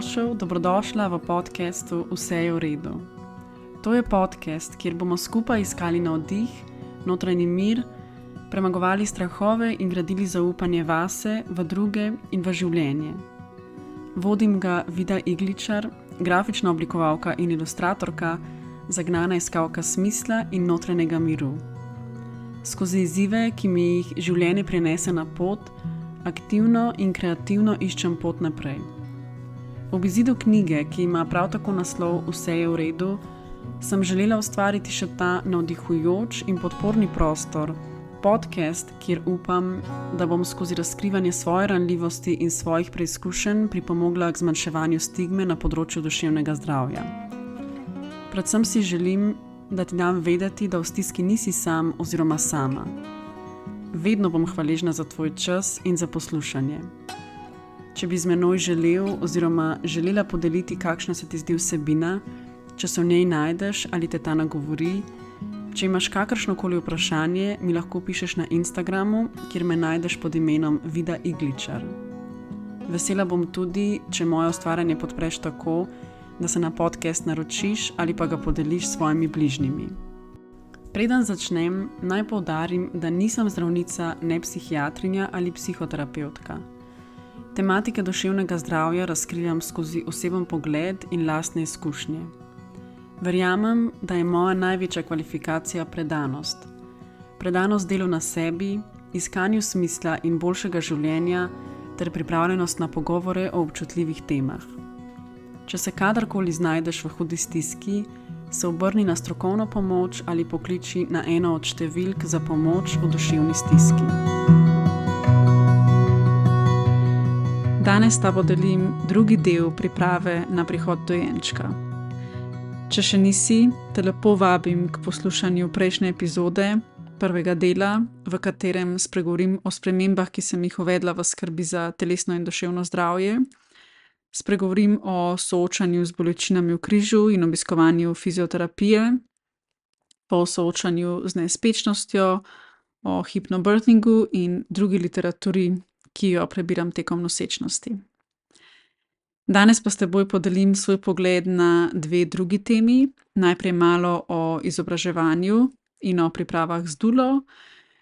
Dobrodošla v podcastu Vse je v redu. To je podcast, kjer bomo skupaj iskali navdih, notranji mir, premagovali strahove in gradili zaupanje vase, v druge in v življenje. Vodim ga Vida Igličar, grafična oblikovalka in ilustratorka, zagnana iskalka smisla in notranjega miru. Skozi izzive, ki mi jih življenje prinese na pot, aktivno in kreativno iščem pot naprej. Ob izidu knjige, ki ima prav tako naslov Vse je v redu, sem želela ustvariti še ta navdihujoč in podporni prostor, podcast, kjer upam, da bom skozi razkrivanje svoje ranljivosti in svojih preizkušenj pripomogla k zmanjševanju stigme na področju duševnega zdravja. Predvsem si želim, da ti dam vedeti, da v stiski nisi sam oziroma sama. Vedno bom hvaležna za tvoj čas in za poslušanje. Če bi z menoj želel oziroma želela podeliti, kakšna se ti zdi vsebina, če se v njej najdeš ali te ta nagovori, če imaš kakršnokoli vprašanje, mi lahko pišeš na Instagramu, kjer me najdeš pod imenom Vida Igličar. Vesela bom tudi, če moje ustvarjanje podpreš tako, da se na podcast naročiš ali pa ga podeliš s svojimi bližnjimi. Preden začnem, naj poudarim, da nisem zdravnica, ne psihiatrinja ali psihoterapevtka. Tematike duševnega zdravja razkrivam skozi oseben pogled in lastne izkušnje. Verjamem, da je moja največja kvalifikacija predanost. Predanost delu na sebi, iskanju smisla in boljšega življenja ter pripravljenost na pogovore o občutljivih temah. Če se kadarkoli znajdeš v hudi stiski, se obrni na strokovno pomoč ali pokliči na eno od številk za pomoč v duševni stiski. Danes ta podelim drugi del priprave na prihod dojenčka. Če še nisi, te lepo vabim k poslušanju prejšnje epizode, prvega dela, v katerem spregovorim o spremembah, ki sem jih uvedla v skrbi za telesno in duševno zdravje. Spregovorim o soočanju z bolečinami v križu in obiskovanju fizioterapije, o soočanju z nespečnostjo, o hipnobirthingu in drugi literaturi, ki jo prebiram tekom nosečnosti. Danes pa s teboj podelim svoj pogled na dve drugi temi, najprej malo o izobraževanju in o pripravah z dulo,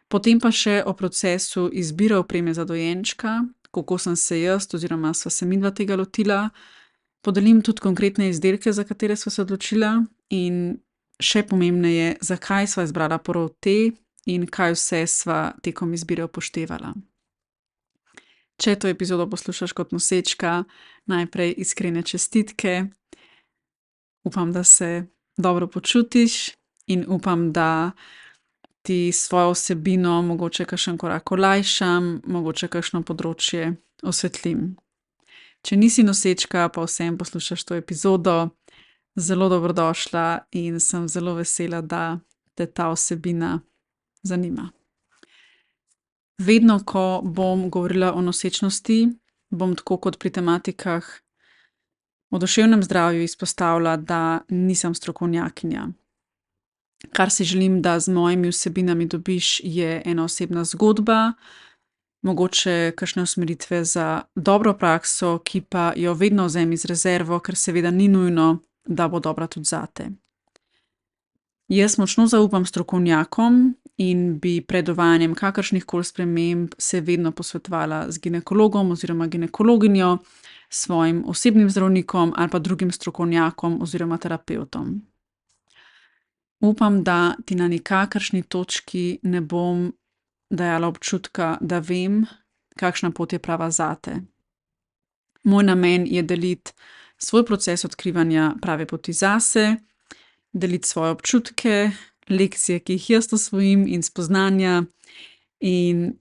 potem pa še o procesu izbire opreme za dojenčka, kako sem se jaz oziroma sva se midva tega lotila, podelim tudi konkretne izdelke, za katere sva se odločila in še pomembneje, zakaj sva izbrala prav te in kaj vse sva tekom izbire upoštevala. Če to epizodo poslušaš kot nosečka, najprej iskrene čestitke. Upam, da se dobro počutiš in upam, da ti svojo vsebino mogoče kakšen korak olajšam, mogoče kakšno področje osvetlim. Če nisi nosečka, pa vseeno poslušaš to epizodo, zelo dobrodošla in sem zelo vesela, da te ta vsebina zanima. Vedno, ko bom govorila o nosečnosti, bom tako kot pri tematikah o duševnem zdravju izpostavila, da nisem strokovnjakinja. Kar si želim, da z mojimi vsebinami dobiš, je ena osebna zgodba, mogoče kakšne usmeritve za dobro prakso, ki pa jo vedno vzemi z rezervo, ker seveda ni nujno, da bo dobra tudi zate. Jaz močno zaupam strokovnjakom in bi pred uvajanjem kakršnihkoli sprememb se vedno posvetovala z ginekologom oziroma ginekologinjo, svojim osebnim zdravnikom ali pa drugim strokovnjakom oziroma terapevtom. Upam, da ti na nikakršni točki ne bom dajala občutka, da vem, kakšna pot je prava zate. Moj namen je deliti svoj proces odkrivanja prave poti zase, deliti svoje občutke, lekcije, ki jih jaz osvojim in spoznanja in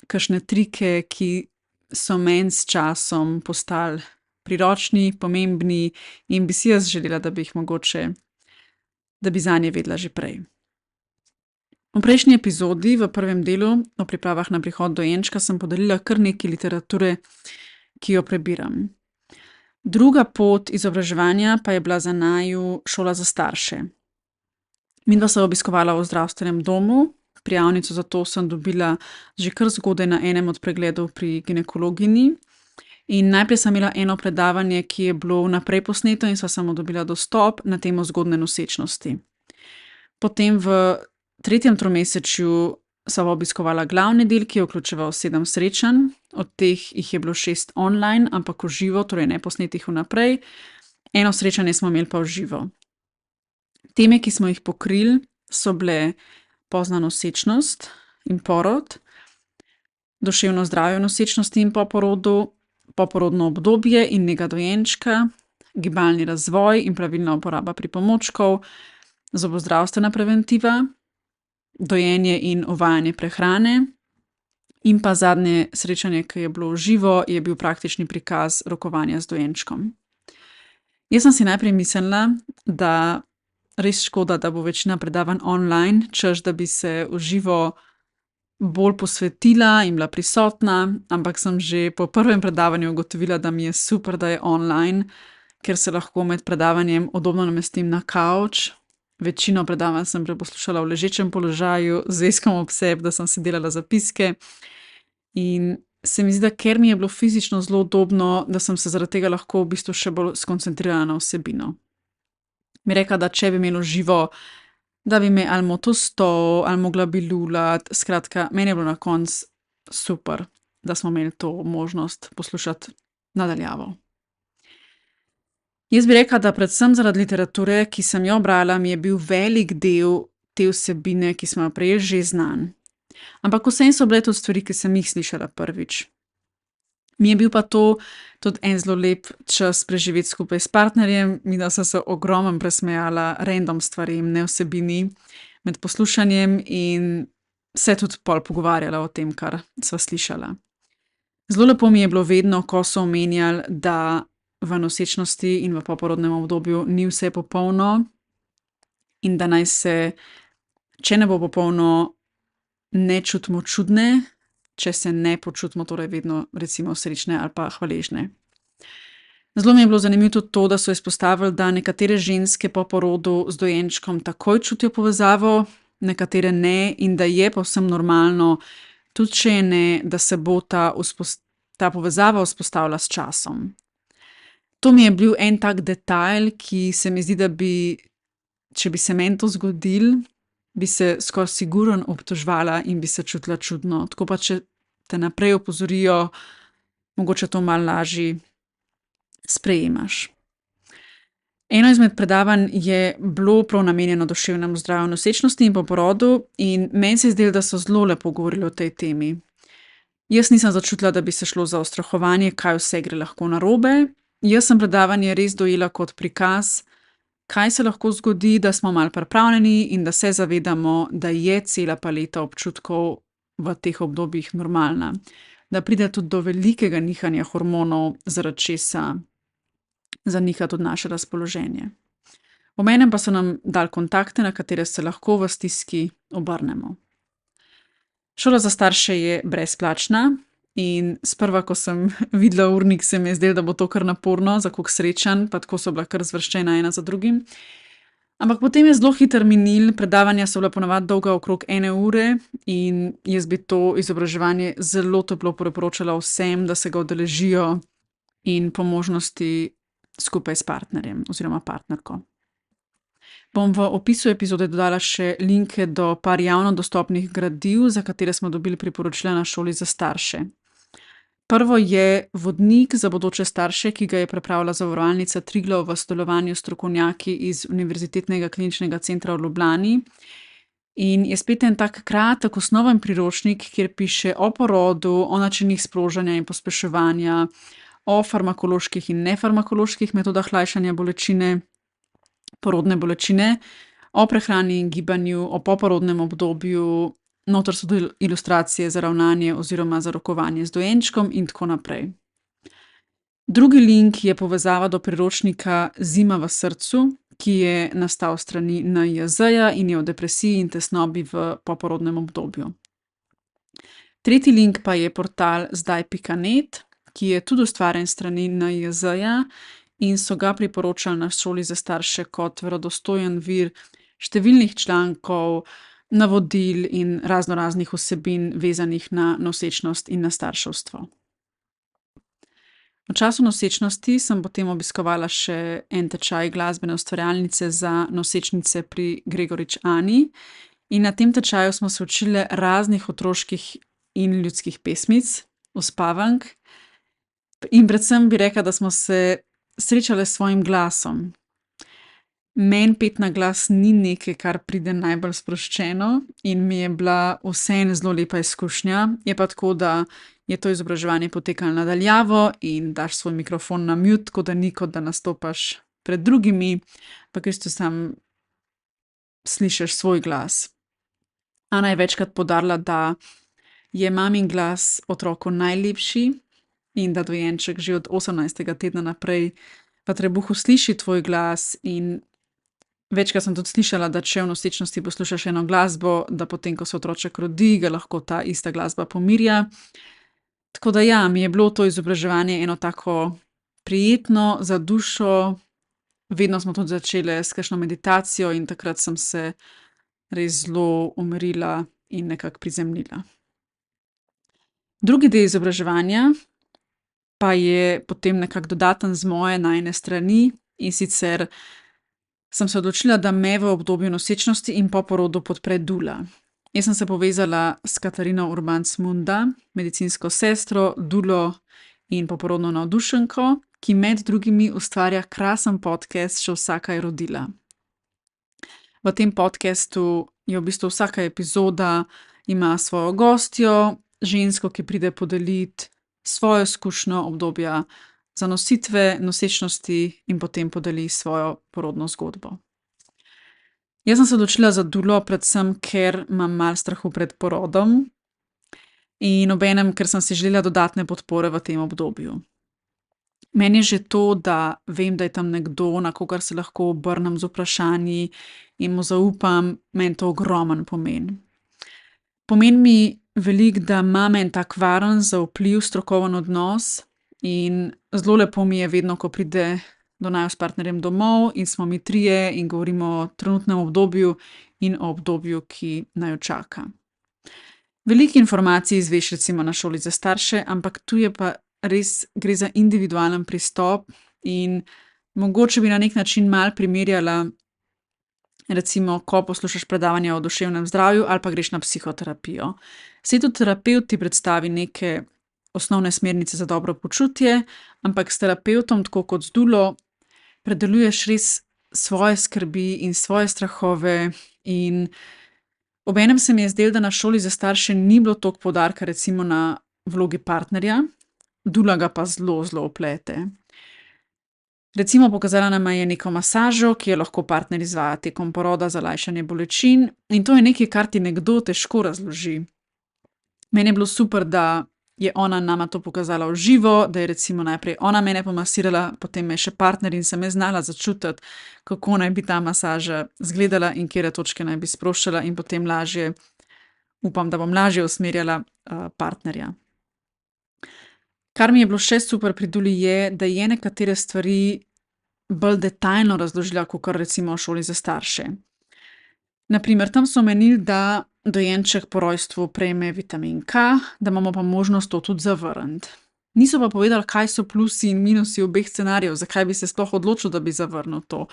kakšne trike, ki so meni s časom postali priročni, pomembni in bi si jaz želela, da bi jih mogoče, da bi zanje vedela že prej. V prejšnji epizodi, v prvem delu o pripravah na prihod dojenčka, sem podelila kar nekaj literature, ki jo prebiram. Druga pot izobraževanja pa je bila za naju šola za starše. Midva sva obiskovala v zdravstvenem domu, prijavnico za to sem dobila že kar zgodaj na enem od pregledov pri ginekologini In najprej sem imela eno predavanje, ki je bilo vnaprej posneto in sva samo dobila dostop na temo zgodnje nosečnosti. Potem v tretjem tromesečju sva obiskovala glavni del, ki je vključeval 7 srečanj, od teh jih je bilo 6 online, ampak v živo, torej ne posnetih vnaprej. Eno srečanje smo imeli pa v živo. Teme, ki smo jih pokrili, so bile pozna nosečnost in porod, duševno zdravje v nosečnosti in po porodu, poporodno obdobje in nega dojenčka, gibalni razvoj in pravilna uporaba pripomočkov, zobozdravstvena preventiva, dojenje in uvajanje prehrane in pa zadnje srečanje, ki je bilo v živo, je bil praktični prikaz rokovanja z dojenčkom. Jaz sem si najprej mislila, da res škoda, da bo večina predavanj online, češ da bi se v živo bolj posvetila in bila prisotna, ampak sem že po prvem predavanju ugotovila, da mi je super, da je online, ker se lahko med predavanjem udobno namestim na kavč. Večino predavanj sem poslušala v ležečem položaju, z veskom ob sebi, da sem si delala zapiske. In se mi zdi, da ker mi je bilo fizično zelo udobno, da sem se zaradi tega lahko v bistvu še bolj skoncentrirala na vsebino. Mi rekla, da če bi imela v živo, da bi me ali motil stol, ali mogla bi lulati, skratka, meni je bilo na koncu super, da smo imeli to možnost poslušati nadaljavo. Jaz bi rekla, da predvsem zaradi literature, ki sem jo brala, mi je bil velik del te vsebine, ki smo jo prejeli, že znan. Ampak vseeno so bile tudi stvari, ki sem jih slišala prvič. Mi je bil pa to tudi en zelo lep čas preživeti skupaj s partnerjem, midva sva se ogromno presmejala random stvarem, ne vsebini, med poslušanjem in se tudi pol pogovarjala o tem, kar sva slišala. Zelo lepo mi je bilo vedno, ko so omenjali, da v nosečnosti in v poporodnem obdobju ni vse popolno in da naj se, če ne bo popolno, ne čutimo čudne, če se ne počutimo torej vedno recimo srečne ali pa hvaležne. Zelo mi je bilo zanimivo tudi to, da so izpostavili, da nekatere ženske po porodu z dojenčkom takoj čutijo povezavo, nekatere ne in da je povsem normalno, tudi če je ne, da se bo ta povezava vzpostavila s časom. To mi je bil en tak detajl, ki se mi zdi, da bi, če bi se meni to zgodilo, bi se skoraj sigurno obtoževala in bi se čutila čudno. Tako pa, če te naprej opozorijo, mogoče to malo lažje sprejemaš. Eno izmed predavanj je bilo prav namenjeno duševnemu zdravju v nosečnosti in po porodu in meni se je zdelo, da so zelo lepo govorili o tej temi. Jaz nisem začutila, da bi se šlo za ustrahovanje, kaj vse gre lahko narobe. Jaz sem predavanje res dojela kot prikaz, kaj se lahko zgodi, da smo malo pripravljeni in da se zavedamo, da je cela paleta občutkov v teh obdobjih normalna. Da pride tudi do velikega nihanja hormonov, zaradi česa zaniha tudi naše razpoloženje. Obenem pa so nam dali kontakte, na katere se lahko v stiski obrnemo. Šola za starše je brezplačna in sprva, ko sem videla urnik, se mi je zdelo, da bo to kar naporno, za koliko srečanj, pa tako so bila kar zvrščena ena za drugim. Ampak potem je zelo hitro minilo, predavanja so bila ponavadi dolga okrog 1 ure in jaz bi to izobraževanje zelo toplo priporočala vsem, da se ga udeležijo in po možnosti skupaj s partnerjem oziroma partnerko. Bom v opisu epizode dodala še linke do par javno dostopnih gradiv, za katere smo dobili priporočila na šoli za starše. Prvo je vodnik za bodoče starše, ki ga je pripravila Zavarovalnica Triglav v sodelovanju s strokovnjaki iz Univerzitetnega kliničnega centra v Ljubljani. In je spet en tak kratek, osnoven priročnik, kjer piše o porodu, o načinih sprožanja in pospeševanja, o farmakoloških in nefarmakoloških metodah lajšanja bolečine, porodne bolečine, o prehrani in gibanju, o poporodnem obdobju, noter so tudi ilustracije za ravnanje oziroma za rokovanje z dojenčkom in tako naprej. Drugi link je povezava do priročnika Zima v srcu, ki je nastal s strani NIJZ-ja in je o depresiji in tesnobi v poporodnem obdobju. Tretji link pa je portal zdaj.net, ki je tudi ustvarjen s strani NIJZ-ja in so ga priporočali na šoli za starše kot verodostojen vir številnih člankov, navodil in raznoraznih vsebin vezanih na nosečnost in na starševstvo. V času nosečnosti sem potem obiskovala še en tečaj glasbene ustvarjalnice za nosečnice pri Gregorič Ani. In na tem tečaju smo se učile raznih otroških in ljudskih pesmic, uspavank. In predvsem bi rekla, da smo se srečale s svojim glasom. Meni pet na glas ni nekaj, kar pride najbolj sproščeno in mi je bila vseeno zelo lepa izkušnja. Je pa tako, da je to izobraževanje potekalo na daljavo in daš svoj mikrofon na mute, tako da ni kot da nastopaš pred drugimi, ampak v bistvu samo slišiš svoj glas. Ana je večkrat poudarila, da je mamin glas otroku najlepši in da dojenček že od 18. tedna naprej v trebuhu sliši tvoj glas. In večkrat sem tudi slišala, da če v nosečnosti poslušaš eno glasbo, da potem, ko se otroček rodi, ga lahko ta ista glasba pomirja. Tako da ja, mi je bilo to izobraževanje eno tako prijetno za dušo. Vedno smo tudi začele s kakšno meditacijo in takrat sem se res zelo umirila in nekako prizemljila. Drugi del izobraževanja pa je potem nekako dodaten z moje najine strani, in sicer sem se odločila, da me v obdobju nosečnosti in po porodu podpre dula. Jaz sem se povezala s Katarino Urbanc Munda, medicinsko sestro, dulo in poporodno navdušenko, ki med drugimi ustvarja krasen podcast Še vsaka je rodila. V tem podcastu je v bistvu vsaka epizoda ima svojo gostjo, žensko, ki pride podeliti svojo izkušnjo obdobja zanositve, nosečnosti in potem podeli svojo porodno zgodbo. Jaz sem se odločila za dulo predvsem, ker imam malo strahu pred porodom in obenem, ker sem si želela dodatne podpore v tem obdobju. Meni je že to, da vem, da je tam nekdo, na kogar se lahko obrnem z vprašanji in mu zaupam, meni to ogromen pomen. Pomeni mi veliko, da imam en tak varen, zaupljiv, strokoven odnos in zelo lepo mi je vedno, ko pride do naju s partnerjem domov in smo mi trije in govorimo o trenutnem obdobju in o obdobju, ki naju čaka. Veliko informacij izveš recimo na šoli za starše, ampak tu je pa res gre za individualen pristop in mogoče bi na nek način malo primerjala, recimo, ko poslušaš predavanja o duševnem zdravju ali pa greš na psihoterapijo. Saj tudi terapevt ti predstavi neke osnovne smernice za dobro počutje, ampak s terapevtom, tako kot z dulo, predeluješ res svoje skrbi in svoje strahove. In obenem se mi je zdelo, da na šoli za starše ni bilo toliko poudarka recimo na vlogi partnerja, dula ga pa zelo, zelo vplete. Recimo pokazala nama je neko masažo, ki jo lahko partner izvaja tekom poroda za lajšanje bolečin, in to je nekaj, kar ti nekdo težko razloži. Meni je bilo super, da je ona nama to pokazala v živo, da je recimo najprej ona mene pomasirala, potem me še partner in sem znala začutiti, kako naj bi ta masaža izgledala in katere točke naj bi sproščala in potem lažje, upam, da bom lažje usmerjala partnerja. Kar mi je bilo še super pri duli je, da je nekatere stvari bolj detaljno razložila, kakor recimo v šoli za starše. Na primer, tam so omenili, da dojenček po rojstvu prejme vitamin K, da imamo pa možnost to tudi zavrniti. Niso pa povedali, kaj so plusi in minusi obeh scenarijev, zakaj bi se sploh odločil, da bi zavrnil to.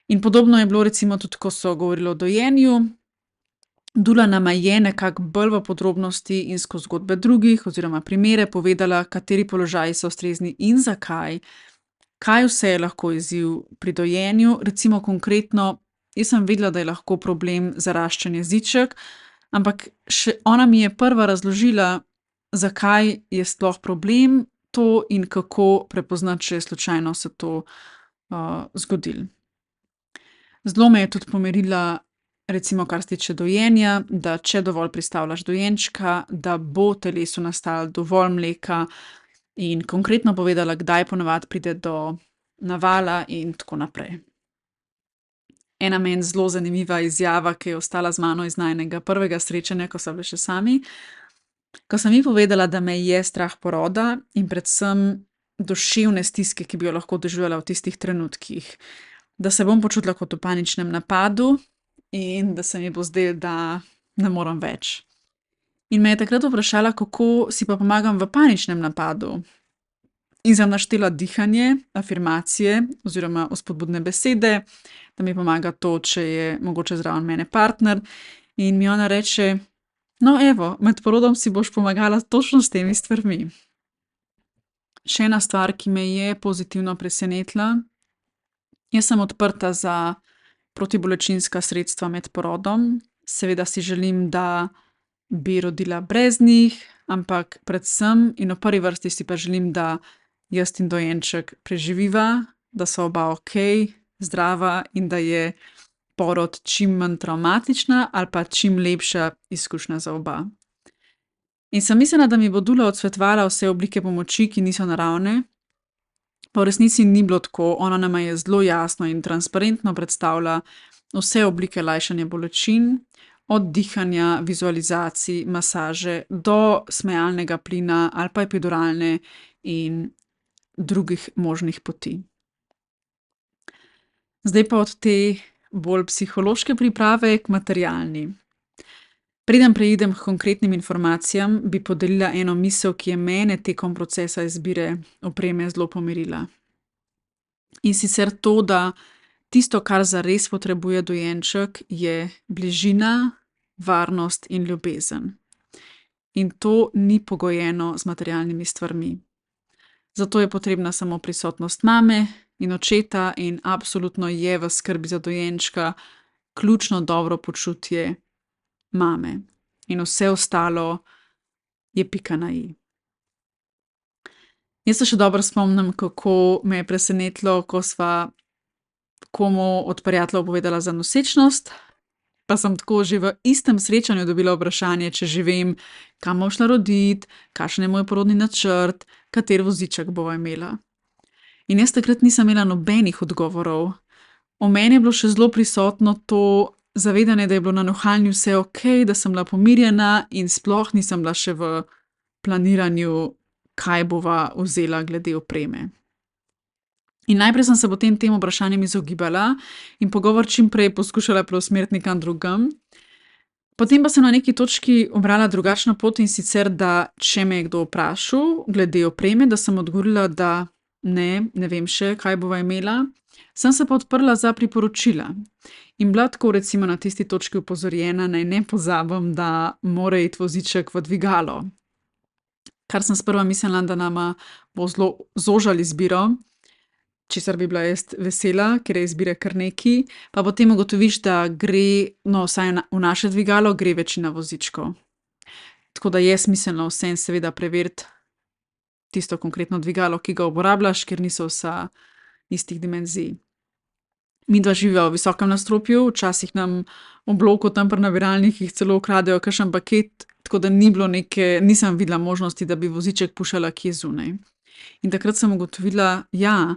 In podobno je bilo recimo tudi, ko so govorili o dojenju. Dula nama je nekako bolj v podrobnosti in skozi zgodbe drugih oziroma primere povedala, kateri položaji so ustrezni in zakaj, kaj vse je lahko izziv pri dojenju. Recimo konkretno, jaz sem vedela, da je lahko problem zaraščen jeziček, ampak še ona mi je prva razložila, zakaj je sploh problem to in kako prepoznati, če je slučajno se to zgodilo. Zelo me je tudi pomirila, recimo kar se tiče dojenja, da če dovolj pristavljaš dojenčka, da bo telesu nastalo dovolj mleka, in konkretno povedala, kdaj ponavadi pride do navala in tako naprej. Ena meni zelo zanimiva izjava, ki je ostala z mano iz najinega prvega srečanja, ko sva bili še sami. Ko sem ji povedala, da me je strah poroda in predvsem duševne stiske, ki bi jo lahko doživljala v tistih trenutkih, da se bom počutila kot v paničnem napadu in da se mi bo zdelo, da ne morem več. In me je takrat vprašala, kako si pa pomagam v paničnem napadu. In sem naštela dihanje, afirmacije oziroma vzpodbudne besede, da mi pomaga to, če je mogoče zraven mene partner. In mi ona reče: "No, evo, med porodom si boš pomagala točno s temi stvarmi." Še ena stvar, ki me je pozitivno presenetila. Jaz sem odprta za protibolečinska sredstva med porodom. Seveda si želim, da bi rodila brez njih, ampak predvsem in v prvi vrsti si pa želim, da jaz in dojenček preživiva, da sva oba okej, zdrava in da je porod čim manj travmatična ali pa čim lepša izkušnja za oba. In sem mislila, da mi bo Dula odsvetovala vse oblike pomoči, ki niso naravne, pa v resnici ni bilo tako. Ona nama je zelo jasno in transparentno predstavila vse oblike lajšanja bolečin, od dihanja, vizualizacij, masaže do smejalnega plina ali pa epiduralne in drugih možnih poti. Zdaj pa od te bolj psihološke priprave k materialni. Preden preidem h konkretnim informacijam, bi podelila eno misel, ki je mene tekom procesa izbire opreme zelo pomirila. In sicer to, da tisto, kar zares potrebuje dojenček, je bližina, varnost in ljubezen. In to ni pogojeno z materialnimi stvarmi. Zato je potrebna samo prisotnost mame in očeta in absolutno je v skrbi za dojenčka ključno dobro počutje mame. In vse ostalo je pika na i. Jaz se še dobro spomnim, kako me je presenetilo, ko sva komu od prijateljev povedala za nosečnost, pa sem tako že v istem srečanju dobila vprašanje, če že vem, kam bom šla roditi, kakšen je moj porodni načrt, kateri voziček bova imela. In jaz takrat nisem imela nobenih odgovorov. V meni je bilo še zelo prisotno to zavedanje, da je bilo na nohalni vse okej, da sem bila pomirjena in sploh nisem bila še v planiranju, kaj bova vzela glede opreme. In najprej sem se potem tem vprašanjem izogibala in pogovor čim prej poskušala preusmeriti nekam drugam. Potem pa sem na neki točki ubrala drugačno pot, in sicer, da če me je kdo vprašal glede opreme, da sem odgovorila, da ne vem še, kaj bova imela. Sem se pa odprla za priporočila. In bila tako recimo na tisti točki opozorjena, naj ne pozabim, da mora iti voziček v dvigalo. Kar sem sprva mislila, da nama bo zelo zožal izbiro, česar bi bila jaz vesela, ker je izbire kar nekaj, pa potem ugotoviš, da gre, no, vsaj v naše dvigalo gre večina vozičkov. Tako da je smiselno vseeno seveda preveriti tisto konkretno dvigalo, ki ga uporabljaš, ker niso vsa istih dimenzij. Midva živiva v visokem nadstropju, včasih nam v bloku tam pri nabiralnikih celo ukradejo kakšen paket, tako da nisem videla možnosti, da bi voziček puščala kje zunaj. In takrat sem ugotovila, ja,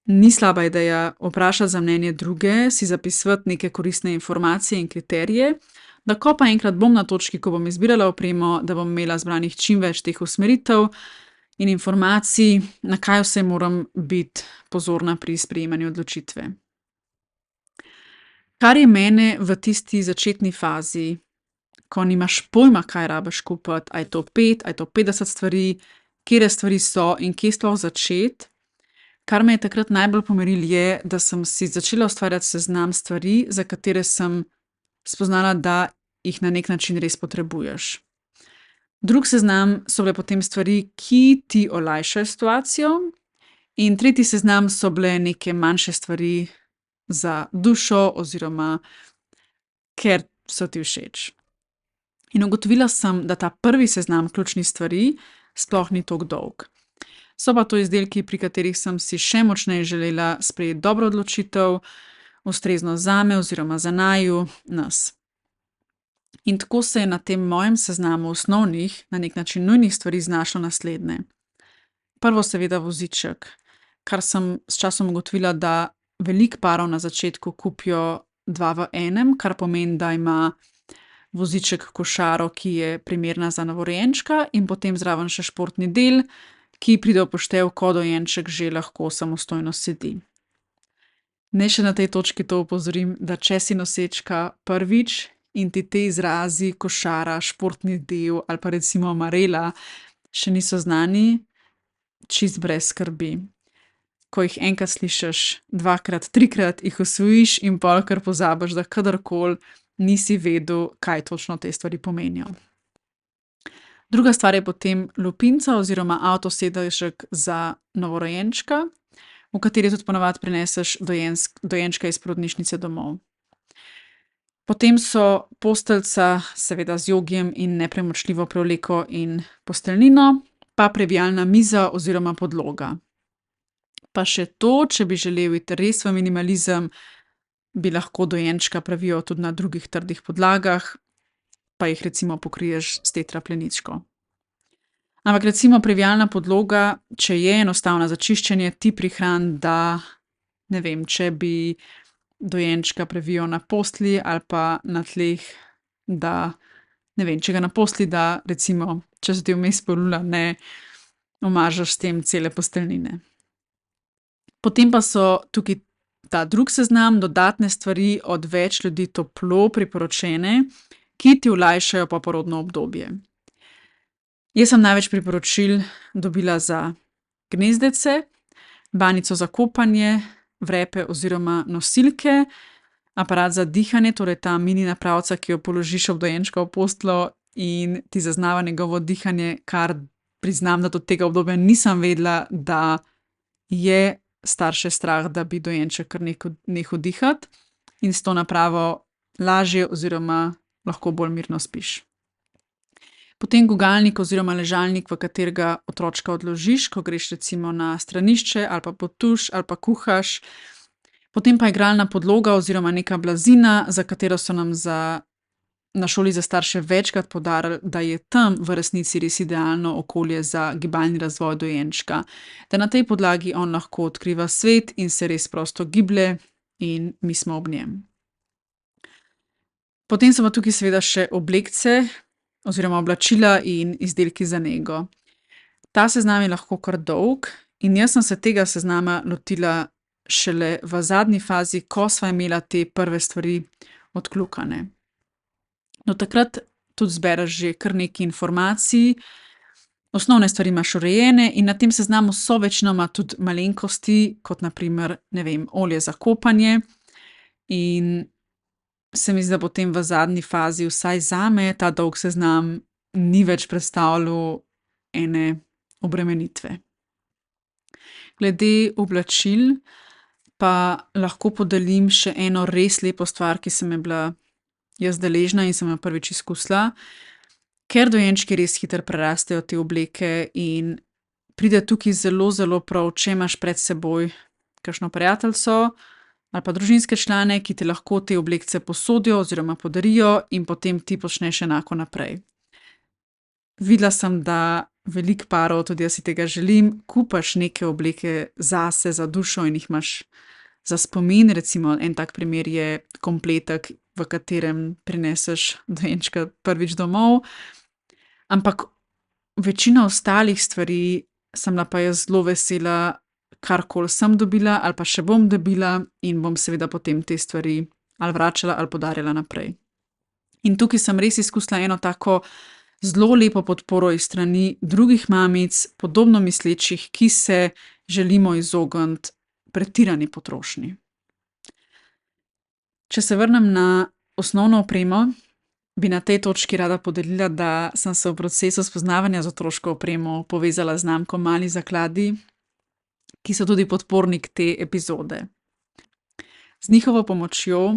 ni slaba ideja vprašati za mnenje druge, si zapisovati neke koristne informacije in kriterije, da ko pa enkrat bom na točki, ko bom izbirala opremo, da bom imela zbranih čim več teh usmeritev in informacij, na kaj vse moram biti pozorna pri sprejemanju odločitve. Kar je mene v tisti začetni fazi, ko nimaš pojma, kaj rabiš kupiti, a je to 5, a je to 50 stvari, katere stvari so in kje sploh začeti, kar me je takrat najbolj pomirilo, je, da sem si začela ustvarjati seznam stvari, za katere sem spoznala, da jih na nek način res potrebuješ. Drug seznam so bile potem stvari, ki ti olajšajo situacijo, in tretji seznam so bile neke manjše stvari za dušo oziroma ker so ti všeč. In ugotovila sem, da ta prvi seznam ključnih stvari sploh ni tako dolg. So pa to izdelki, pri katerih sem si še močneje želela sprejeti dobro odločitev, ustrezno zame oziroma za naju, nas. In tako se je na tem mojem seznamu osnovnih, na nek način nujnih stvari znašlo naslednje. Prvo seveda voziček, kar sem s časom ugotovila, da veliko parov na začetku kupijo 2 v enem, kar pomeni, da ima voziček košaro, ki je primerna za novorojenčka, in potem zraven še športni del, ki pride v poštev, ko dojenček že lahko samostojno sedi. Naj še na tej točki to opozorim, da če si nosečka prvič in ti te izrazi košara, športni del ali pa recimo marela še niso znani, čist brez skrbi. Ko jih enkrat slišiš, dvakrat, trikrat jih osvojiš in pol kar pozabiš, da kadarkoli nisi vedel, kaj točno te stvari pomenijo. Druga stvar je potem lupinca oziroma avtosedežek za novorojenčka, v kateri tudi ponavadi prineseš dojenčka iz porodnišnice domov. Potem so posteljica, seveda z jogijem in nepremočljivo prevleko in posteljnino, pa previjalna miza oziroma podloga. Pa še to, če bi želel iti res v minimalizem, bi lahko dojenčka previjal tudi na drugih trdih podlagah, pa jih recimo pokriješ s tetrapleničko. Ampak recimo previjalna podloga, če je enostavna za čiščenje, ti prihrani, da ne vem, če bi dojenčka previjal na postelji ali pa na tleh, da ne vem, če ga na postelji, da recimo, če se ti vmes polula, ne omažeš s tem cele posteljnine. Potem pa so tukaj ta drug seznam, dodatne stvari od več ljudi toplo priporočene, ki ti olajšajo poporodno obdobje. Jaz sem največ priporočil dobila za gnezdece, banico za kopanje, vrepe oziroma nosilke, aparat za dihanje, torej ta mini napravca, ki jo položiš ob dojenčkovo posteljo in ti zaznava njegovo dihanje, kar priznam, da do tega obdobja nisem vedela, da je starše strah, da bi dojenček kar nehal dihati, in s to napravo lažje oziroma lahko bolj mirno spiš. Potem gugalnik oziroma ležalnik, v katerega otročka odložiš, ko greš recimo na stranišče ali pa pod tuš ali pa kuhaš. Potem pa igralna podloga oziroma neka blazina, za katero so nam na šoli za starše večkrat poudarili, da je tam v resnici res idealno okolje za gibalni razvoj dojenčka, da na tej podlagi on lahko odkriva svet in se res prosto giblje in mi smo ob njem. Potem so pa tukaj seveda še oblekce oziroma oblačila in izdelki za nego. Ta seznam je lahko kar dolg in jaz sem se tega seznama lotila šele v zadnji fazi, ko sva imela te prve stvari odkljukane. Do takrat tudi zbereš že kar nekaj informacij, osnovne stvari imaš urejene in na tem seznamu so večinoma tudi malenkosti, kot na primer, ne vem, olje za kopanje, in se mi zdi, da potem v zadnji fazi, vsaj zame, ta dolg seznam ni več predstavljal ene obremenitve. Glede oblačil pa lahko podelim še eno res lepo stvar, ki sem je bila jaz deležna in sem jo prvič izkusila, ker dojenčki res hitro prerastejo te obleke in pride tukaj zelo, zelo prav, če imaš pred seboj kakšno prijateljico ali pa družinske člane, ki ti lahko te oblekce posodijo oziroma podarijo in potem ti počneš enako naprej. Videla sem, da veliko parov, tudi jaz si tega želim, kupaš neke obleke zase, za dušo in jih imaš za spomin. Recimo en tak primer je kompletek, v katerem prineseš dojenčka prvič domov. Ampak večina ostalih stvari sem bila pa jaz zelo vesela, karkoli sem dobila ali pa še bom dobila, in bom seveda potem te stvari ali vračala ali podarjala naprej. In tukaj sem res izkusila eno tako zelo lepo podporo iz strani drugih mamic, podobno mislečih, ki se želimo izogniti pretirani potrošnji. Če se vrnem na osnovno opremo, bi na tej točki rada podelila, da sem se v procesu spoznavanja z otroško opremo povezala z znamko Mali zakladi, ki so tudi podpornik te epizode. Z njihovo pomočjo,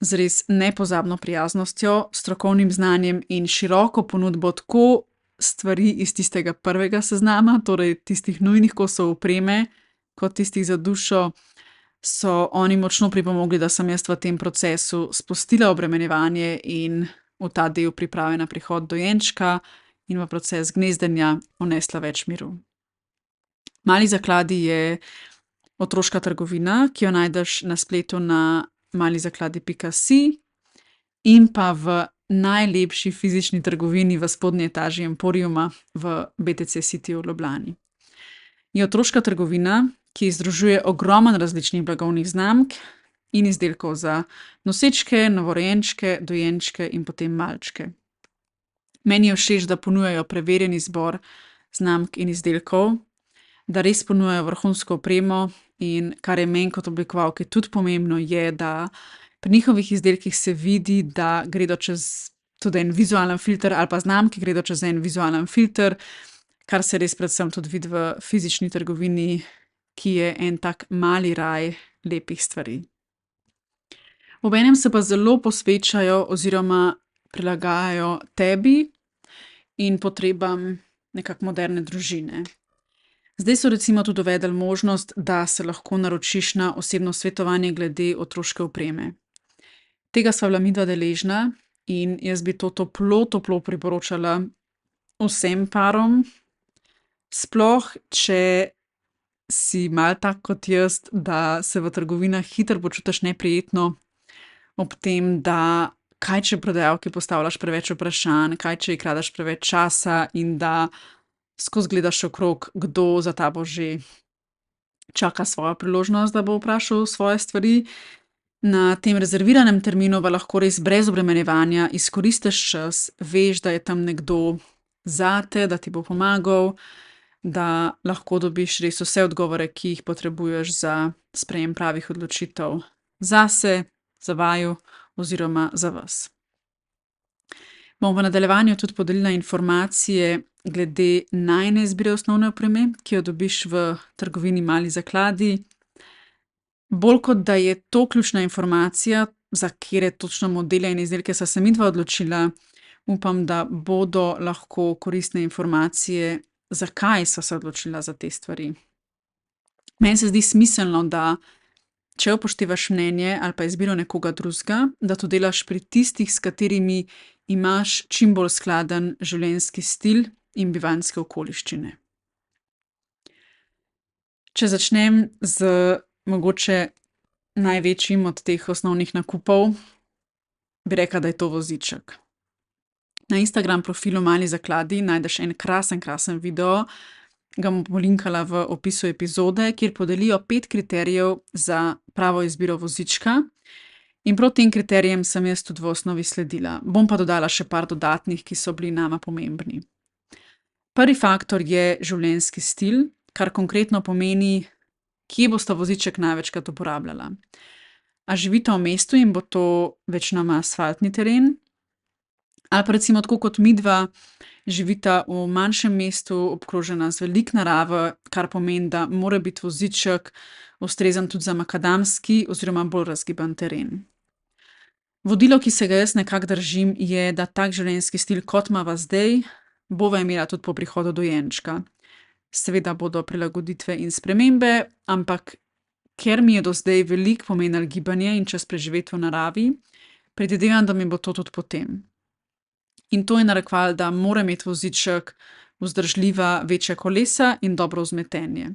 z res nepozabno prijaznostjo, strokovnim znanjem in široko ponudbo tako stvari iz tistega prvega seznama, torej tistih nujnih kosov opreme, kot tistih za dušo, so oni močno pripomogli, da sem jaz v tem procesu spustila obremenjevanje in v ta del priprave na prihod dojenčka in v proces gnezdenja vnesla več miru. Mali zakladi je otroška trgovina, ki jo najdeš na spletu na malizakladi.si in pa v najlepši fizični trgovini v spodnji etaži Emporiuma v BTC City v Ljubljani. Je otroška trgovina, ki združuje ogromno različnih blagovnih znamk in izdelkov za nosečke, novorojenčke, dojenčke in potem malčke. Meni je všeč, da ponujajo preverjen izbor znamk in izdelkov, da res ponujajo vrhunsko opremo in kar je meni kot oblikovalki tudi pomembno, je, da pri njihovih izdelkih se vidi, da gredo čez tudi en vizualen filter ali pa znamke gredo čez en vizualen filter, kar se res predvsem tudi vidi v fizični trgovini, ki je en tak mali raj lepih stvari. Obenem se pa zelo posvečajo oziroma prilagajajo tebi in potrebam nekako moderne družine. Zdaj so recimo tudi uvedli možnost, da se lahko naročiš na osebno svetovanje glede otroške opreme. Tega sva bila midva deležna in jaz bi to toplo priporočala vsem parom. Sploh, če si malo tak kot jaz, da se v trgovinah hitro počutiš neprijetno ob tem, da kaj če prodajalki postavljaš preveč vprašanj, kaj če ji kradeš preveč časa in da skozi gledaš okrog, kdo za tabo že čaka svojo priložnost, da bo vprašal svoje stvari. Na tem rezerviranem terminu pa lahko res brez obremenjevanja izkoristiš čas, veš, da je tam nekdo zate, da ti bo pomagal, da lahko dobiš res vse odgovore, ki jih potrebuješ za sprejem pravih odločitev zase, za vaju oziroma za vas. Bom v nadaljevanju tudi podelila informacije glede najine izbire osnovne opreme, ki jo dobiš v trgovini Mali zakladi. Bolj kot da je to ključna informacija, za katere točno modele in izdelke sva se midva odločila, upam, da bodo lahko koristne informacije, zakaj sva se odločila za te stvari. Meni se zdi smiselno, da če upoštevaš mnenje ali pa izbiro nekoga drugega, da to delaš pri tistih, s katerimi imaš čim bolj skladen življenjski stil in bivanjske okoliščine. Če začnem z mogoče največjim od teh osnovnih nakupov, bi rekla, da je to voziček. Na Instagram profilu Mali zakladi najdeš en krasen video, ga bom polinkala v opisu epizode, kjer podelijo 5 kriterijev za pravo izbiro vozička. In prav tem kriterijem sem jaz tudi v osnovi sledila. Bom pa dodala še par dodatnih, ki so bili nama pomembni. Prvi faktor je življenjski stil, kar konkretno pomeni, kje bosta voziček največkrat uporabljala. A živita v mestu in bo to večinoma asfaltni teren? Ali pa recimo tako kot midva živita v manjšem mestu, obkrožena z veliko narave, kar pomeni, da mora biti voziček ustrezen tudi za makadamski oziroma bolj razgiban teren. Vodilo, ki se ga jaz nekako držim, je, da tak življenjski stil, kot imava zdaj, bova imela tudi po prihodu dojenčka. Seveda bodo prilagoditve in spremembe, ampak ker mi je do zdaj veliko pomenilo gibanje in čas preživeti v naravi, predvidevam, da mi bo to tudi potem. In to je narekovalo, da mora imeti voziček vzdržljiva večja kolesa in dobro vzmetenje.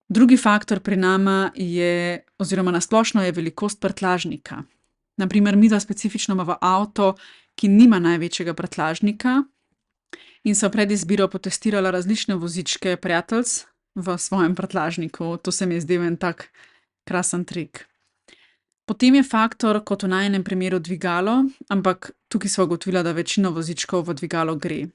Drugi faktor pri nama je, oziroma na splošno je velikost prtljažnika. Na primer, midva specifično imava avto, ki nima največjega prtljažnika, in sva pred izbiro potestirala različne vozičke prijateljic v svojem prtljažniku. To se mi je zdel en tak krasen trik. Potem je faktor, kot v najinem primeru, dvigalo, ampak tukaj sva ugotovila, da večino vozičkov v dvigalo gre.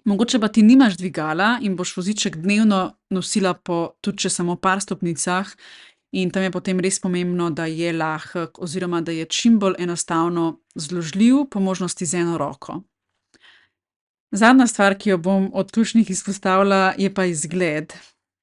Mogoče pa ti nimaš dvigala in boš voziček dnevno nosila po tudi če samo par stopnicah, in tam je potem res pomembno, da je lahek oziroma da je čim bolj enostavno zložljiv, po možnosti z eno roko. Zadnja stvar, ki jo bom od ključnih izpostavila, je pa izgled.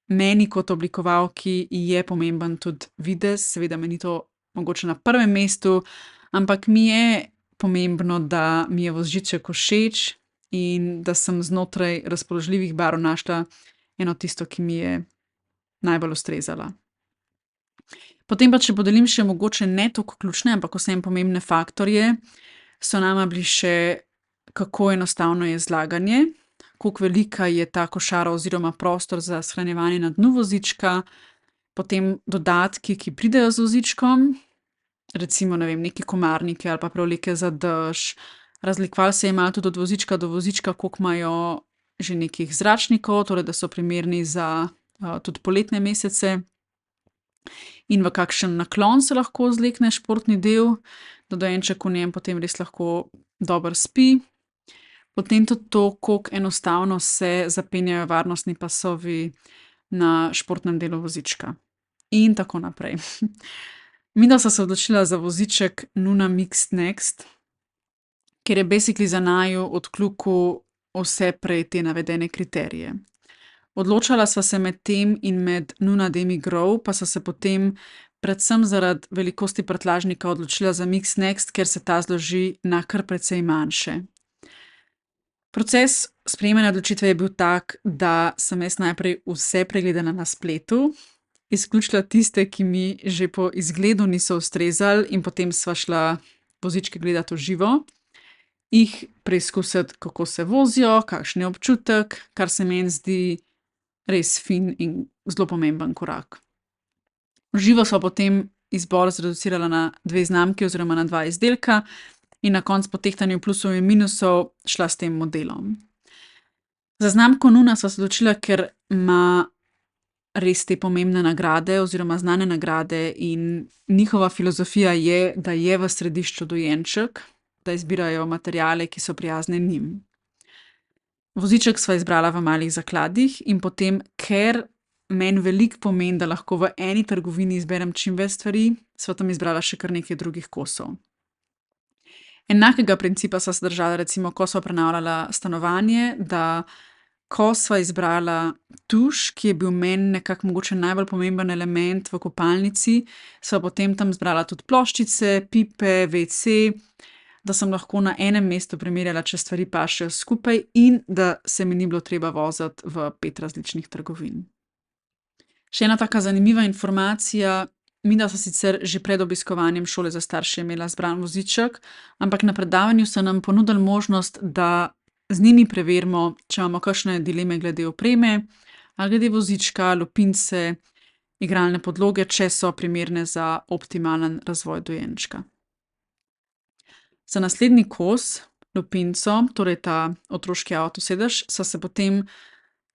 Meni kot oblikovalki je pomemben tudi videz, seveda meni to mogoče na prvem mestu, ampak mi je pomembno, da mi je voziček všeč in da sem znotraj razpoložljivih barv našla eno tisto, ki mi je najbolj ustrezala. Potem pa, če podelim še mogoče ne toliko ključne, ampak vseeno pomembne faktorje, so nama bili še, kako enostavno je zlaganje, koliko velika je ta košara oziroma prostor za shranjevanje na dnu vozička, potem dodatki, ki pridejo z vozičkom, recimo, ne vem, neki komarniki ali pa prevleke za dež. Razlikovalo se je malo tudi od vozička do vozička, koliko imajo že nekih zračnikov, torej da so primerni za tudi poletne mesece. In v kakšen naklon se lahko zlekne športni del, da dojenček v njem potem res lahko dobro spi. Potem tudi to, koliko enostavno se zapenjajo varnostni pasovi na športnem delu vozička. In tako naprej. Midva sva se odločila za voziček Nuna Mixed Next, ker je basically za naju odkljuku vse prej te navedene kriterije. Odločala sva se med tem in med Nuna Demi Grow, pa sva se potem predvsem zaradi velikosti prtljažnika odločila za Mixed Next, ker se ta zloži na kar precej manjše. Proces sprejemanja odločitve je bil tak, da sem jaz najprej vse pregledala na spletu, izključila tiste, ki mi že po izgledu niso ustrezali, in potem sva šla vozičke gledati v živo, jih preizkusiti, kako se vozijo, kakšen je občutek, kar se meni zdi res fin in zelo pomemben korak. V živo sva potem izbor zreducirala na 2 znamki oziroma na 2 izdelka in na koncu po tehtanju plusov in minusov šla s tem modelom. Za znamko Nuna sva se odločila, ker ima res te pomembne nagrade oziroma znane nagrade in njihova filozofija je, da je v središču dojenček, da izbirajo materiale, ki so prijazni njim. Voziček sva izbrala v malih zakladih in potem, ker meni veliko pomeni, da lahko v eni trgovini izberem čim več stvari, sva tam izbrala še kar nekaj drugih kosov. Enakega principa sva se držala recimo, ko sva prenavljala stanovanje, da ko sva izbrala tuš, ki je bil meni nekako mogoče najbolj pomemben element v kopalnici, sva potem tam zbrala tudi ploščice, pipe, WC, da sem lahko na enem mestu primerjala, če stvari pašejo skupaj in da se mi ni bilo treba voziti v 5 različnih trgovin. Še ena taka zanimiva informacija, midva sva sicer že pred obiskovanjem šole za starše imela zbran voziček, ampak na predavanju so nam ponudili možnost, da z njimi preverimo, če imamo kakšne dileme glede opreme ali glede vozička, lupince, igralne podloge, če so primerne za optimalen razvoj dojenčka. Za naslednji kos, lupinco, torej ta otroški avtosedež, sva se potem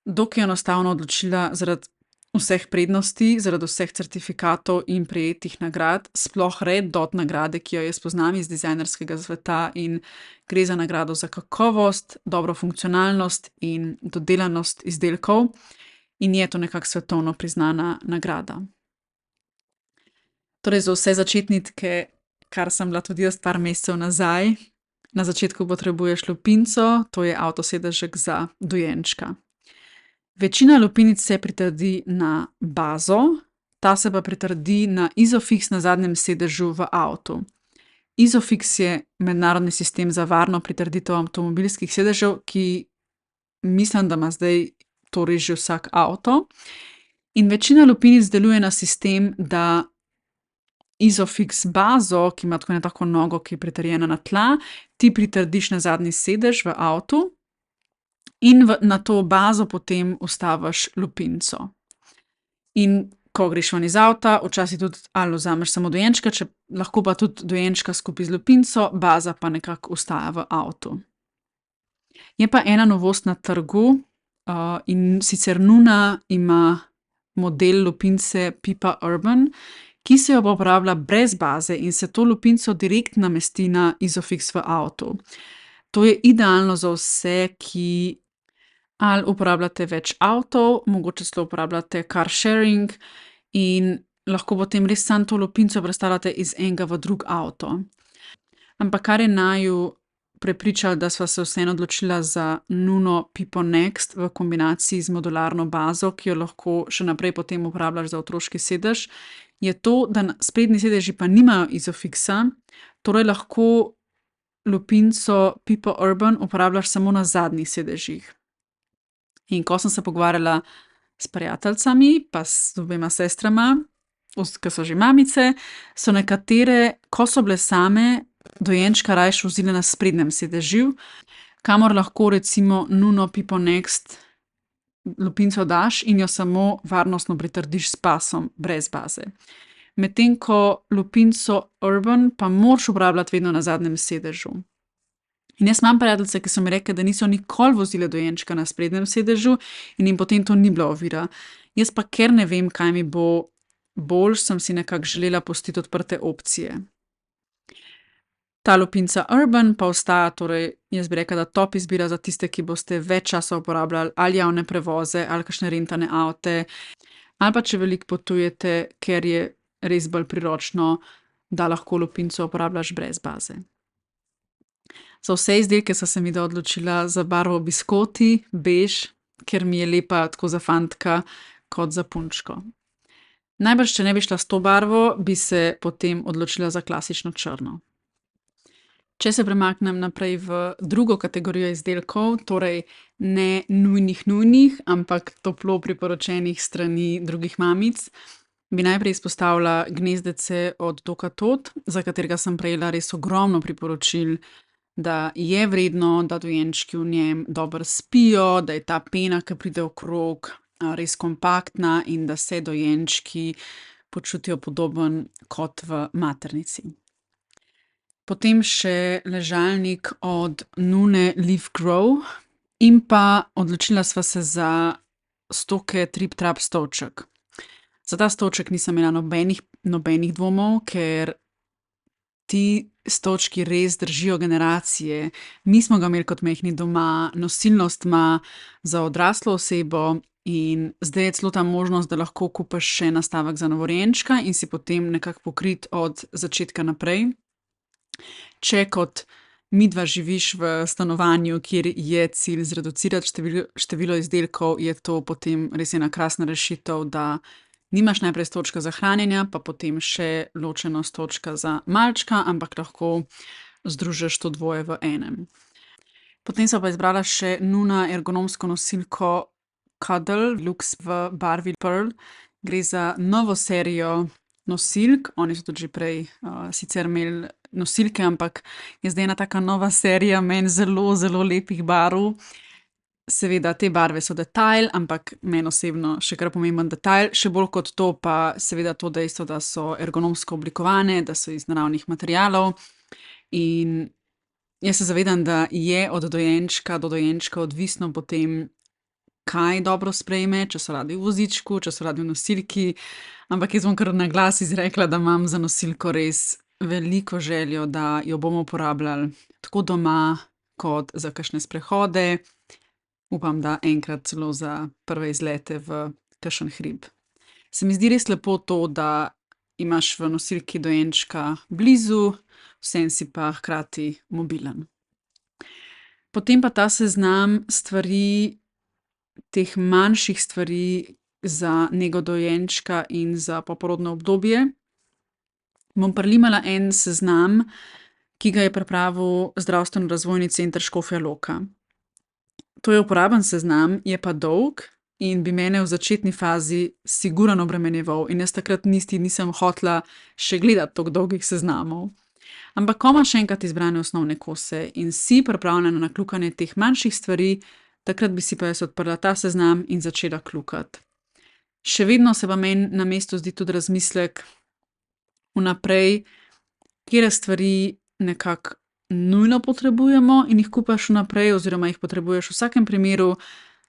dokaj enostavno odločila zaradi vseh prednosti, zaradi vseh certifikatov in prejetih nagrad, sploh Red Dot nagrade, ki jo jaz poznam iz dizajnerskega sveta, in gre za nagrado za kakovost, dobro funkcionalnost in dodelanost izdelkov in je to nekako svetovno priznana nagrada. Torej za vse začetnike, kar sem bila tudi jaz par mesecev nazaj, na začetku potrebuješ lupinco, to je avtosedežek za dojenčka. Večina lupinic se pritrdi na bazo, ta se pa pritrdi na Isofix na zadnjem sedežu v avtu. Isofix je mednarodni sistem za varno pritrditev avtomobilskih sedežev, ki mislim, da ima zdaj to res že vsak avto. In večina lupinic deluje na sistem, da Isofix bazo, ki ima tako nogo, ki je pritrjena na tla, ti pritrdiš na zadnji sedež v avtu in na to bazo potem vstaviš lupinco. In ko greš ven iz avta, včasih tudi ali vzameš samo dojenčka, lahko pa tudi dojenčka skupaj z lupinco, baza pa nekako ostaja v avtu. Je pa ena novost na trgu, in sicer Nuna ima model lupince Pipa Urban, ki se jo pa uporablja brez baze in se to lupinco direkt namesti na Isofix v avtu. To je idealno za vse, ki ali uporabljate več avtov, mogoče celo uporabljate car sharing in lahko potem res samo to lupinco prestavljate iz enega v drug avto. Ampak kar je naju prepričalo, da sva se vseeno odločila za Nuno Pipo Next v kombinaciji z modularno bazo, ki jo lahko še naprej potem uporabljaš za otroški sedež, je to, da sprednji sedeži pa nimajo Isofixa, torej lahko lupinco Pipo Urban uporabljaš samo na zadnjih sedežih. In ko sem se pogovarjala s prijateljicami, pa s obema sestrama, ki so že mamice, so nekatere, ko so bile same, dojenčka rajši vozile na sprednjem sedežu, kamor lahko recimo Nuno Pipo Next lupinco daš in jo samo varnostno pritrdiš s pasom, brez baze. Medtem ko lupinco Urban pa moraš uporabljati vedno na zadnjem sedežu. In jaz imam prijateljice, ki so mi rekle, da niso nikoli vozile dojenčka na sprednjem sedežu in jim potem to ni bila ovira. Jaz pa, ker ne vem, kaj mi bo bolj, sem si nekako želela pustiti odprte opcije. Ta lupinca Urban pa ostaja, torej jaz bi rekla, da top izbira za tiste, ki boste več časa uporabljali ali javne prevoze ali kakšne rentane avte, ali pa če veliko potujete, ker je res bolj priročno, da lahko lupinco uporabljaš brez baze. Za vse izdelke sem se midva odločila za barvo biskoti, bež, ker mi je lepa tako za fantka kot za punčko. Najbrž, če ne bi šla s to barvo, bi se potem odločila za klasično črno. Če se premaknem naprej v drugo kategorijo izdelkov, torej ne nujnih, ampak toplo priporočenih strani drugih mamic, bi najprej izpostavila gnezdece od Dokatot, za katerega sem prejela res ogromno priporočil, da je vredno, da dojenčki v njem dobro spijo, da je ta pena, ki pride okrog, res kompaktna in da se dojenčki počutijo podobno kot v maternici. Potem še ležalnik od Nune Leaf Grow in pa odločila sva se za Stokke Trip Trap stolček. Za ta stolček nisem imela nobenih dvomov, ker ti stolčki res držijo generacije. Mi smo ga imeli kot majhni doma, nosilnost ima za odraslo osebo in zdaj je celo ta možnost, da lahko kupiš še nastavek za novorojenčka in si potem nekako pokrit od začetka naprej. Če kot midva živiš v stanovanju, kjer je cilj zreducirati število izdelkov, je to potem res ena krasna rešitev, da nimaš najprej stolčka za hranjenje, pa potem še ločeno stolčka za malčka, ampak lahko združiš to dvoje v enem. Potem sem pa izbrala še Nuna ergonomsko nosilko Cuddle Luxe v barvi Pearl. Gre za novo serijo nosilk, oni so tudi že prej sicer imeli nosilke, ampak je zdaj ena taka nova serija meni zelo, zelo lepih barv. Seveda te barve so detajl, ampak meni osebno še kar pomemben detajl, še bolj kot to pa seveda to dejstvo, da so ergonomsko oblikovane, da so iz naravnih materialov in jaz se zavedam, da je od dojenčka do dojenčka odvisno potem, kaj dobro sprejme, če so radi v vozičku, če so radi v nosilki, ampak jaz bom kar na glas izrekla, da imam za nosilko res veliko željo, da jo bomo uporabljali tako doma kot za kakšne sprehode. Upam, da enkrat celo za prve izlete v kakšen hrib. Se mi zdi res lepo to, da imaš v nosilki dojenčka blizu, vseeno si pa hkrati mobilen. Potem pa ta seznam stvari, teh manjših stvari za nego dojenčka in za poporodno obdobje. Bom prilimala en seznam, ki ga je pripravil Zdravstveno-razvojni center Škofja Loka. To je uporaben seznam, je pa dolg in bi mene v začetni fazi sigurno obremenjeval in jaz takrat nisem hotela še gledati toliko dolgih seznamov. Ampak ko imaš enkrat izbrane osnovne kose in si pripravljena na kljukanje teh manjših stvari, takrat bi si pa jaz odprla ta seznam in začela kljukati. Še vedno se pa meni na mestu zdi tudi razmislek vnaprej, katere stvari nekako nujno potrebujemo in jih kupaš vnaprej oziroma jih potrebuješ v vsakem primeru,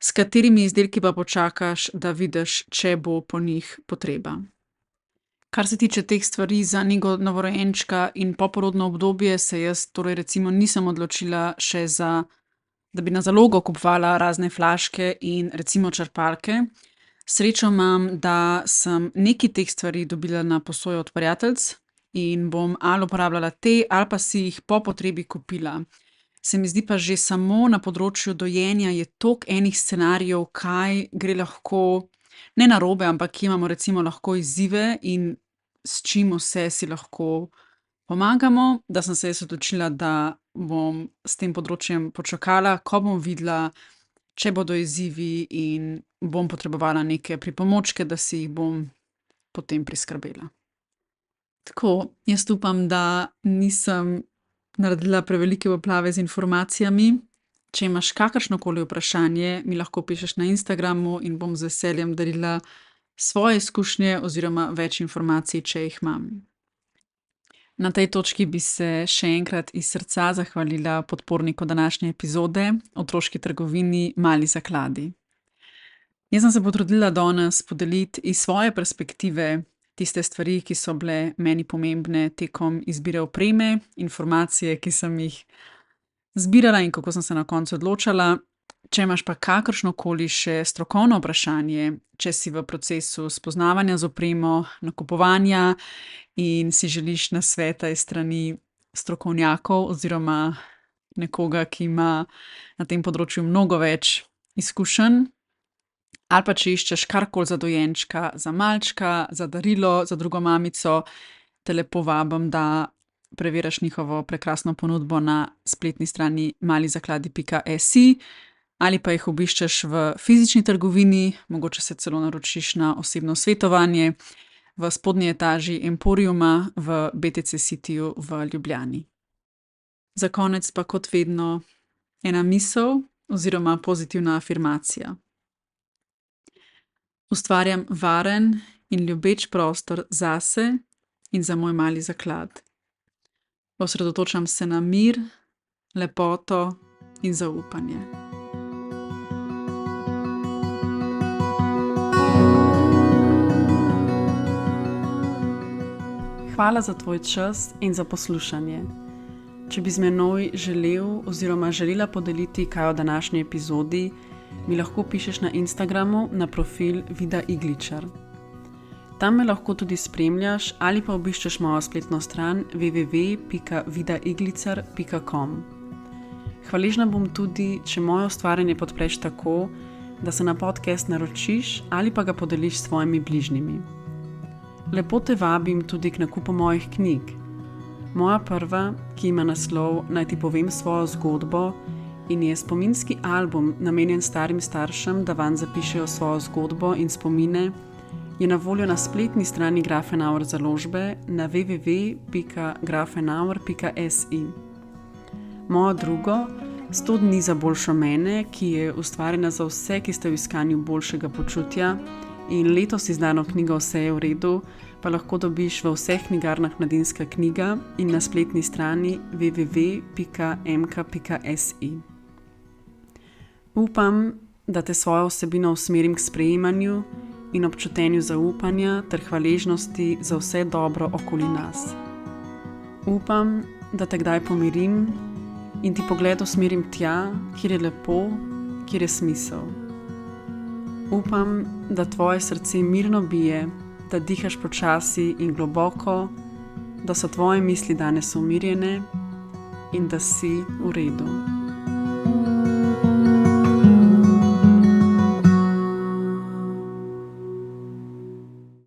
s katerimi izdelki pa počakaš, da vidiš, če bo po njih potreba. Kar se tiče teh stvari za nego novorojenčka in poporodno obdobje, se jaz torej recimo nisem odločila še za, da bi na zalogo kupovala razne flaške in recimo črpalke. Srečo imam, da sem nekaj teh stvari dobila na posojo od prijateljic in bom ali uporabljala te ali pa si jih po potrebi kupila. Se mi zdi pa že samo na področju dojenja je toliko enih scenarijev, kaj gre lahko, ne narobe, ampak kje imamo recimo lahko izzive in s čim vse si lahko pomagamo, da sem se jaz odločila, da bom s tem področjem počakala, ko bom videla, če bodo izzivi in bom potrebovala neke pripomočke, da si jih bom potem priskrbela. Tako, jaz upam, da nisem naredila prevelike poplave z informacijami. Če imaš kakršnokoli vprašanje, mi lahko pišeš na Instagramu in bom z veseljem delila svoje izkušnje oziroma več informacij, če jih imam. Na tej točki bi se še enkrat iz srca zahvalila podporniku današnje epizode, otroški trgovini Mali zakladi. Jaz sem se potrudila danes podeliti iz svoje perspektive tiste stvari, ki so bile meni pomembne tekom izbire opreme, informacije, ki sem jih zbirala in kako sem se na koncu odločala. Če imaš pa kakršnokoli še strokovno vprašanje, če si v procesu spoznavanja z opremo, nakupovanja in si želiš nasveta iz strani strokovnjakov oziroma nekoga, ki ima na tem področju mnogo več izkušenj, ali pa če iščeš karkoli za dojenčka, za malčka, za darilo, za drugo mamico, te lepo vabim, da preveriš njihovo prekrasno ponudbo na spletni strani malizakladi.si ali pa jih obiščeš v fizični trgovini, mogoče se celo naročiš na osebno svetovanje v spodnji etaži Emporiuma v BTC Cityju v Ljubljani. Za konec pa kot vedno ena misel oziroma pozitivna afirmacija. Ustvarjam varen in ljubeč prostor zase in za moj mali zaklad. Osredotočam se na mir, lepoto in zaupanje. Hvala za tvoj čas in za poslušanje. Če bi z menoj želel oziroma želela podeliti kaj o današnji epizodi, mi lahko pišeš na Instagramu na profil Vida Igličar. Tam me lahko tudi spremljaš ali pa obiščeš mojo spletno stran www.vidaiglicar.com. Hvaležna bom tudi, če moje ustvarjanje podpreš tako, da se na podcast naročiš ali pa ga podeliš s svojimi bližnjimi. Lepo te vabim tudi k nakupu mojih knjig. Moja prva, ki ima naslov Naj ti povem svojo zgodbo in je spominski album namenjen starim staršem, da vanj zapišejo svojo zgodbo in spomine, je na voljo na spletni strani Grafenauer založbe na www.grafenauer.si. Mojo drugo, 100 dni za boljšo mene, ki je ustvarjena za vse, ki ste v iskanju boljšega počutja, in letos izdano knjigo Vse je v redu, pa lahko dobiš v vseh knjigarnah Mladinska knjiga in na spletni strani www.mk.si. Upam, da te svojo vsebino usmerim k sprejemanju in občutenju zaupanja ter hvaležnosti za vse dobro okoli nas. Upam, da te kdaj pomirim in ti pogled usmerim tja, kjer je lepo, kjer je smisel. Upam, da tvoje srce mirno bije, da dihaš počasi in globoko, da so tvoje misli danes umirjene in da si v redu.